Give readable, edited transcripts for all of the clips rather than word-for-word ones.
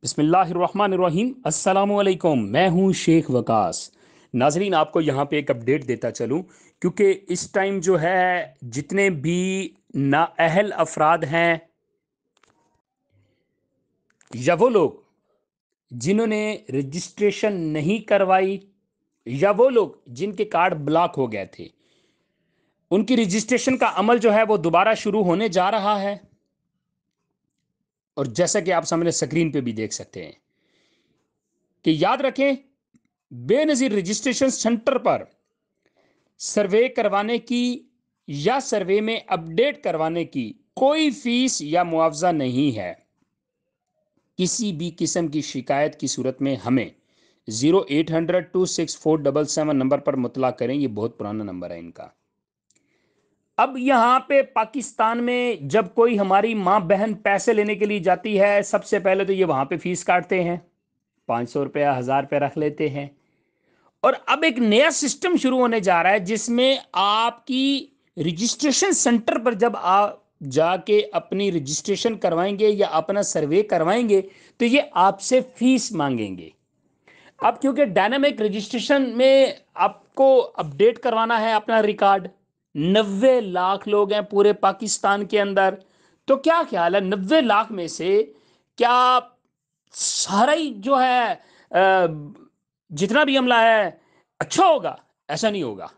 बिस्मिल्लाहिर्रहमानिर्रहीम अस्सलामुअलैकुम। मैं हूं शेख वकास। नाजरीन, आपको यहां पे एक अपडेट देता चलूं क्योंकि इस टाइम जो है जितने भी नाअहल अफराद हैं या वो लोग जिन्होंने रजिस्ट्रेशन नहीं करवाई या वो लोग जिनके कार्ड ब्लॉक हो गए थे, उनकी रजिस्ट्रेशन का अमल जो है वो दोबारा शुरू होने जा रहा है। और जैसा कि आप सामने स्क्रीन पे भी देख सकते हैं कि याद रखें, बेनजीर रजिस्ट्रेशन सेंटर पर सर्वे करवाने की या सर्वे में अपडेट करवाने की कोई फीस या मुआवजा नहीं है। किसी भी किस्म की शिकायत की सूरत में हमें 0800-264-77 नंबर पर मुतला करें। ये बहुत पुराना नंबर है इनका। अब यहां पे पाकिस्तान में जब कोई हमारी मां बहन पैसे लेने के लिए जाती है, सबसे पहले तो ये वहां पे फीस काटते हैं, 500 रुपया 1000 रुपया रख लेते हैं। और अब एक नया सिस्टम शुरू होने जा रहा है जिसमें आपकी रजिस्ट्रेशन सेंटर पर जब आप जाके अपनी रजिस्ट्रेशन करवाएंगे या अपना सर्वे करवाएंगे तो ये आपसे फीस मांगेंगे। अब क्योंकि डायनामिक रजिस्ट्रेशन में आपको अपडेट करवाना है अपना रिकॉर्ड, 90 लाख लोग हैं पूरे पाकिस्तान के अंदर। तो क्या ख्याल है, 90 लाख में से क्या सारा ही जो है जितना भी अमला है अच्छा होगा? ऐसा नहीं होगा।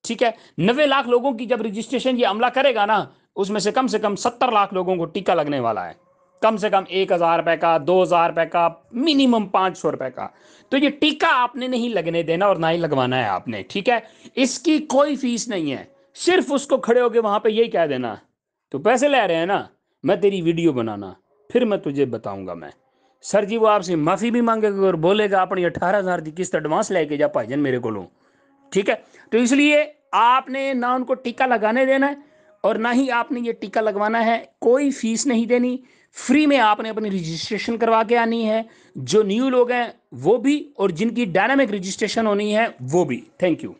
ठीक है, 90 लाख लोगों की जब रजिस्ट्रेशन ये अमला करेगा ना, उसमें से कम 70 लाख लोगों को टीका लगने वाला है। कम से कम 1000 रुपए का, 2000 रुपए का, मिनिमम 500 रुपए का। तो ये टीका आपने नहीं लगने देना और ना ही लगवाना है आपने। ठीक है, इसकी कोई फीस नहीं है। सिर्फ उसको खड़े होकर वहां पे यही कह देना, तो पैसे ले रहे हैं ना, मैं तेरी वीडियो बनाना, फिर मैं तुझे बताऊंगा। मैं सर जी वो आपसे माफी भी मांगेगा और बोलेगा अपनी 18,000 की किस्त एडवांस लेके जा भाईजान मेरे को। ठीक है, तो इसलिए आपने ना उनको टीका लगाने देना है और ना ही आपने ये टीका लगवाना है। कोई फीस नहीं देनी, फ्री में आपने अपनी रजिस्ट्रेशन करवा के आनी है। जो न्यू लोग हैं वो भी और जिनकी डायनामिक रजिस्ट्रेशन होनी है वो भी। Thank you.